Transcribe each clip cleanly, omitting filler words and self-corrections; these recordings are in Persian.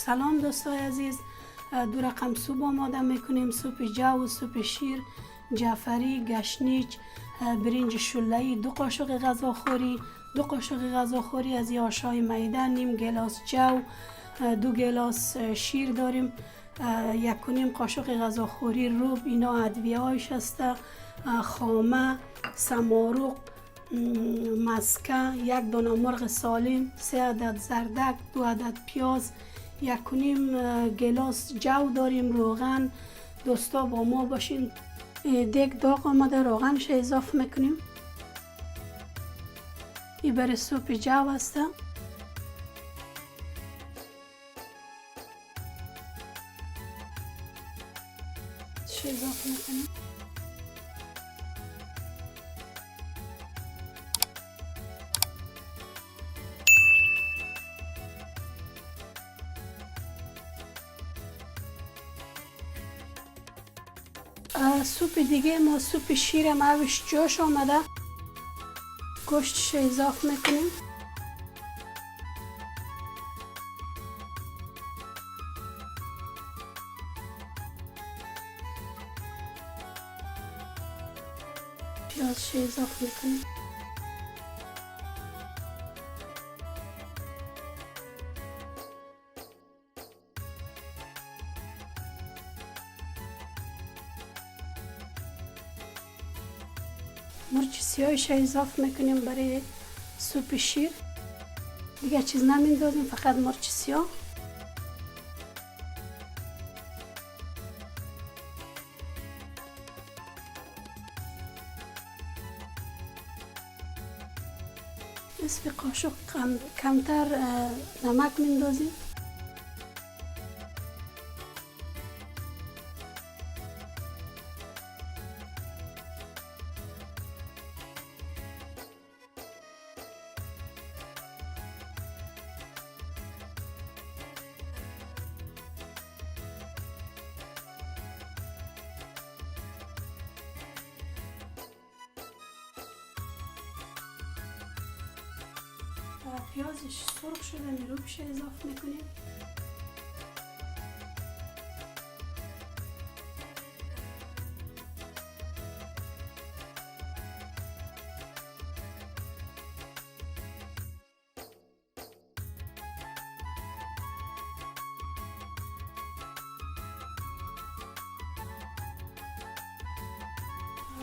سلام دوستای عزیز، دو رقم سوپ آماده میکنیم. سوپ جو، سوپ شیر، جعفری، گشنیج، برنج شله‌ای، 2 قاشق غذاخوری، 2 قاشق غذاخوری از آشای میده، نیم گلاس جو، 2 گلاس شیر داریم، 1 قاشق غذاخوری روب. اینا ادویه هایش است: خامه، سمارق، مسکه، 1 دانه مرغ سالم، 3 عدد زردک، 2 عدد پیاز، 1 گلاس جو داریم، روغن. دوستا با ما باشین. دیگ داغ آمده، روغنش اضافه میکنیم. این برای سوپ جو است. اضافه میکنیم. سوپ دیگه ما سوپ شیر اوش جوش آمده، گوشتش اضافه میکنیم. پیازش اضافه میکنیم. مرچ سیاهش اضافه میکنیم برای سوپ شیر. دیگه چیز نمیندازیم، فقط مرچ سیاه. نصف قاشق کمتر نمک میندازیم. پیازش سرخ شده، میروبش اضافه میکنیم.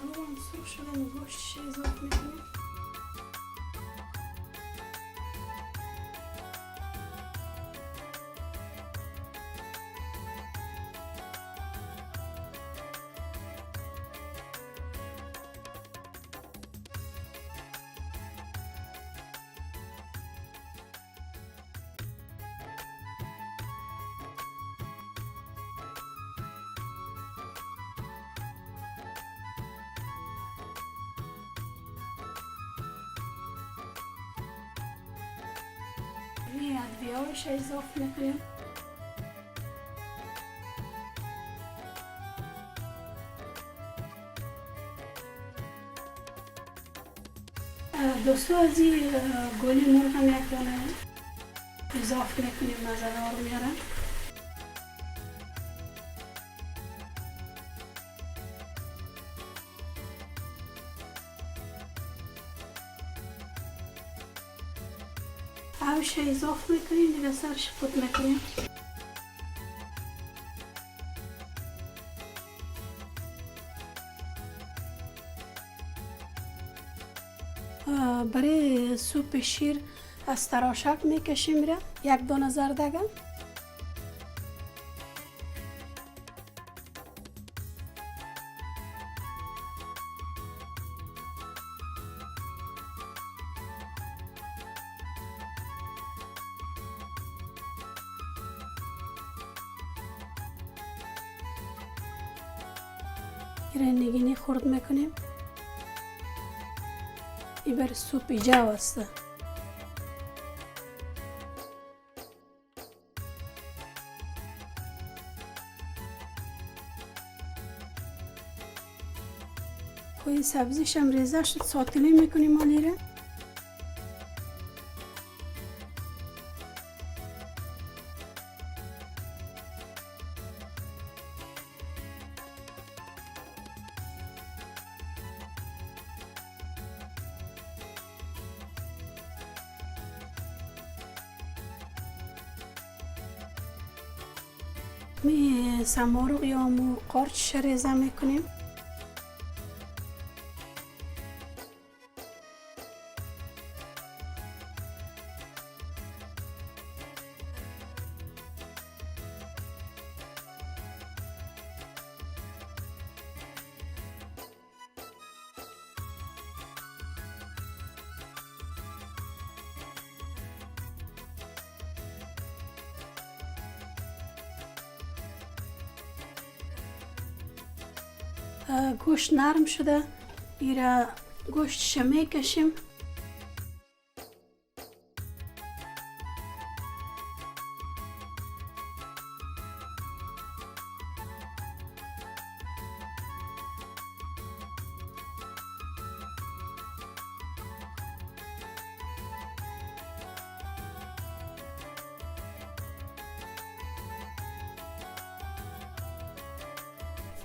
روغن سرخ شده، گوشتش اضافه میکنیم. ادویه هایش اضافه میکنیم. دوستو از این گلی مرغ هم 1 دانه اضافه میکنیم، مزه‌دار میاره. آبش اضافه میکنیم، دیگه سرش فوت میکنیم. برای سوپ شیر از تراشک میکشیم را 1 دانه زردگه. نگینی خرد میکنیم. این برای سوپ جو است. کوی سبزیش هم ریزه شد، ساتلی میکنیم آلیره. می سمارق یا مو قارچ ریزه میکنیم. گوشت نرم شده، ایره گوشتش میکشیم.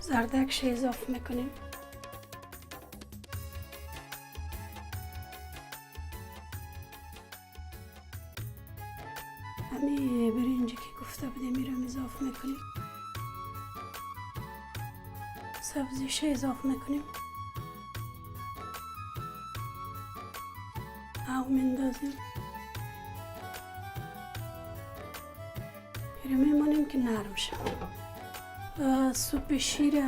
زردکش اضافه میکنیم. همین برنجی که گفته بودیم میرم اضافه میکنیم. سبزیش اضافه میکنیم. او میندازیم. میمونیم که نرم شد. سوپ شیر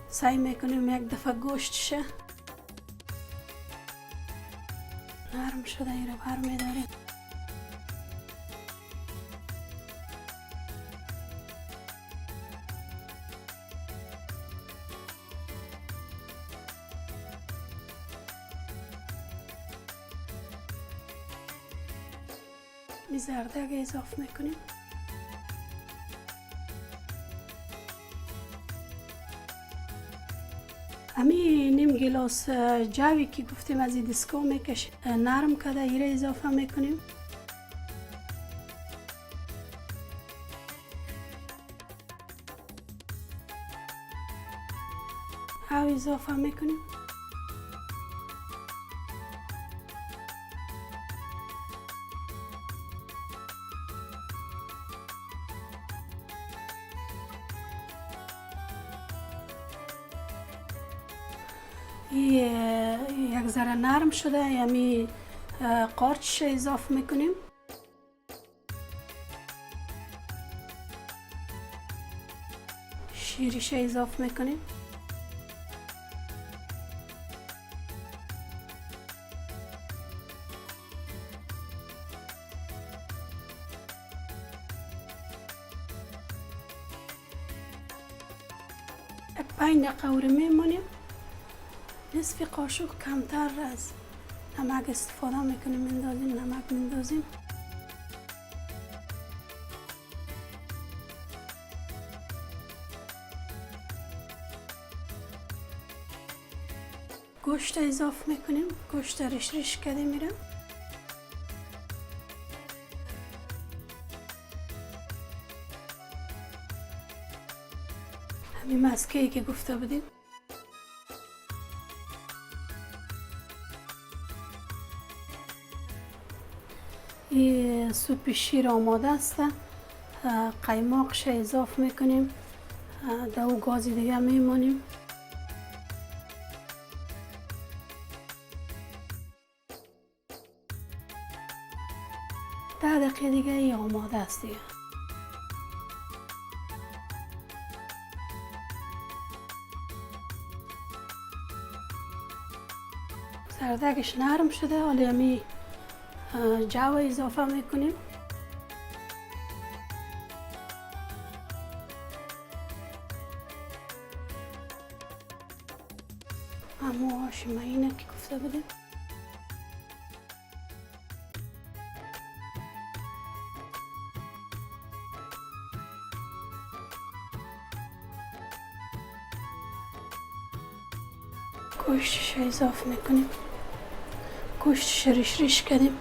سعی میکنیم یک دفعه گوشتشه نرم شده ایره بر میداریم. می زردک اضافه میکنیم. همین نیم گلاس جوی که گفتیم از این دسکو میکشیم نرم کده ایره اضافه میکنیم. او اضافه میکنیم. یک ذره نرم شده، یعنی قارچ اضافه میکنیم. شیرش اضافه میکنیم. یک 5 دقیقه میمونیم. نصف قاشق کمتر از نمک استفاده میکنیم، میندازیم نمک میندازیم. گوشت اضافه میکنیم. گوشت ریش ریش کده میره. همین مسکه‌ای که گفته بودیم. این سوپ شیر آماده است. قیماقش اضافه میکنیم. دو گاز دیگه میمونیم. 10 دقیقه دیگه ای آماده است دیگه. زردکش نرم شده، حالا همی جو اضافه میکنیم. همو آشمینه که گفته بودیم. گوشتش اضافه میکنیم. گوشتش ریش ریش کردیم.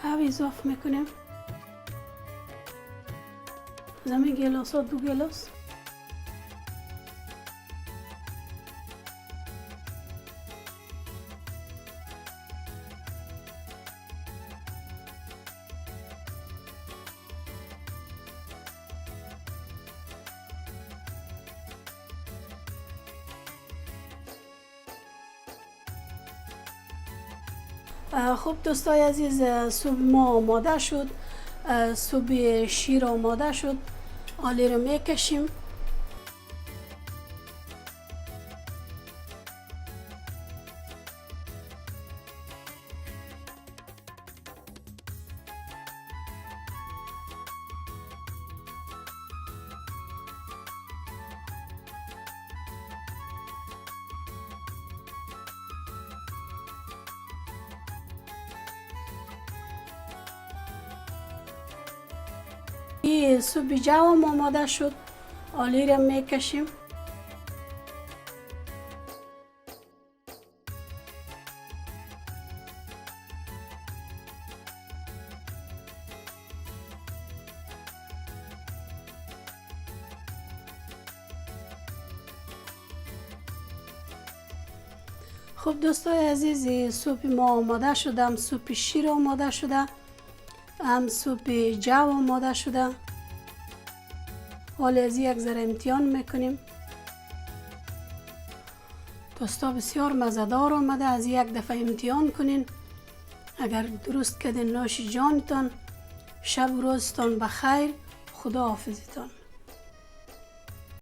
آب اضافه میکنیم. زمین گلاس ها 2 گلاس. خب دوستای عزیز، سوپ ما آماده شد. سوپ شیر آماده شد. آلی رو میکشیم. این سوپ جو آماده شد. آلی رو میکشیم. خب دوستای عزیز، سوپ ما آماده شده. هم سوپ شیر آماده شده، هم سوپ جو آماده شده. حالا از یک ذره امتحان میکنیم. دوستا بسیار مزه‌دار آمده. از یک دفعه امتحان کنین. اگر درست کردین نوش جانتان. شب و روزتان بخیر. خدا حافظتان.